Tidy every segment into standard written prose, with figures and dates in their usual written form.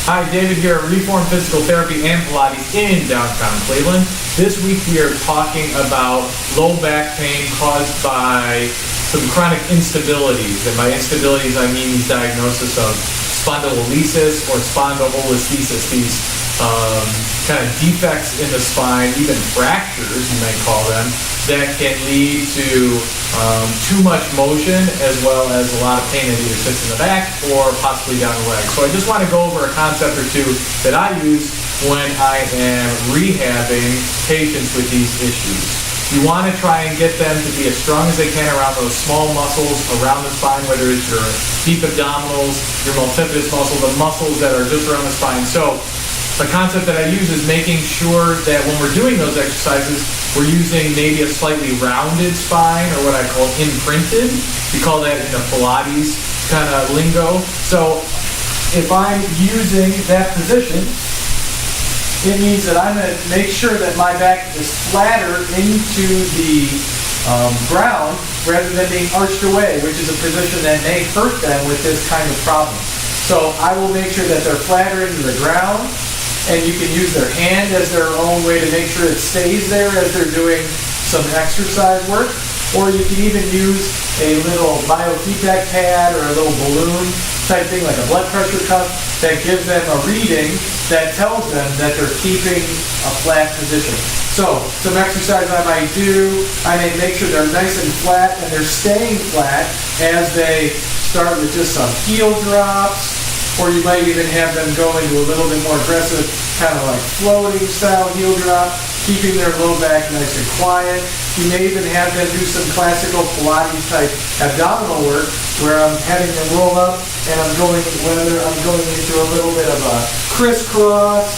Hi, David here at Reform Physical Therapy and Pilates in downtown Cleveland. This week we are talking about low back pain caused by some chronic instabilities. And by instabilities, I mean these diagnoses of spondylolisthesis or spondylolisthesis, these kind of defects in the spine, even fractures, you might call them, that can lead to too much motion as well as a lot of pain that either sits in the back or possibly down the leg. So I just want to go over a concept or two that I use when I am rehabbing patients with these issues. You want to try and get them to be as strong as they can around those small muscles around the spine, whether it's your deep abdominals, your multifidus muscle, the muscles that are just around the spine. So the concept that I use is making sure that when we're doing those exercises, we're using maybe a slightly rounded spine, or what I call imprinted. We call that in the Pilates kind of lingo. So if I'm using that position, it means that I'm going to make sure that my back is flatter into the ground rather than being arched away, which is a position that may hurt them with this kind of problem. So I will make sure that they're flatter into the ground, and you can use their hand as their own way to make sure it stays there as they're doing some exercise work. Or you can even use a little biofeedback pad or a little balloon type thing like a blood pressure cuff that gives them a reading that tells them that they're keeping a flat position. So some exercise I might do, I may make sure they're nice and flat and they're staying flat as they start with just some heel drops. Or you might even have them go into a little bit more aggressive, kind of like floating style heel drop, keeping their low back nice and quiet. You may even have them do some classical Pilates type abdominal work where I'm having them roll up and whether I'm going into a little bit of a crisscross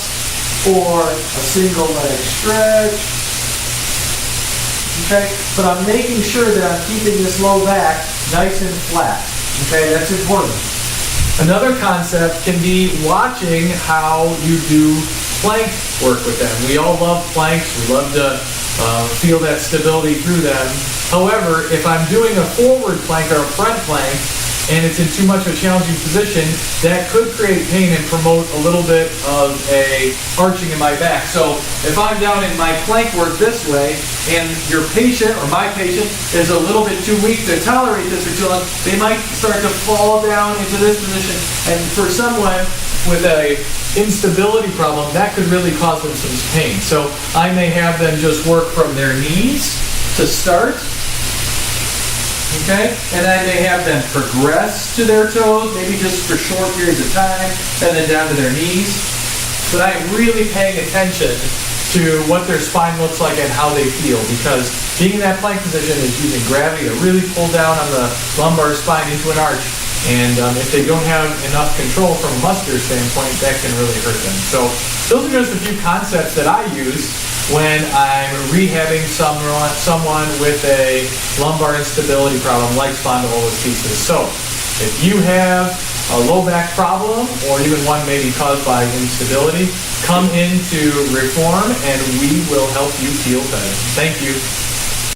or a single leg stretch. Okay, but I'm making sure that I'm keeping this low back nice and flat. Okay, that's important. Another concept can be watching how you do plank work with them. We all love planks. We love to feel that stability through them. However, if I'm doing a forward plank or a front plank and it's in too much of a challenging position, that could create pain and promote a little bit of a arching in my back. So if I'm down in my plank work this way and your patient or my patient is a little bit too weak to tolerate this for too long, they might start to fall down into this position. And for someone with a instability problem, that could really cause them some pain. So I may have them just work from their knees to start. Okay, and I may have them progress to their toes, maybe just for short periods of time, and then down to their knees. But I'm really paying attention to what their spine looks like and how they feel, because being in that plank position is using gravity to really pull down on the lumbar spine into an arch. And if they don't have enough control from a muscular standpoint, that can really hurt them. So those are just a few concepts that I use when I'm rehabbing someone with a lumbar instability problem like spondylolisthesis. So if you have a low back problem, or even one maybe caused by instability, come into Reform and we will help you feel better. Thank you.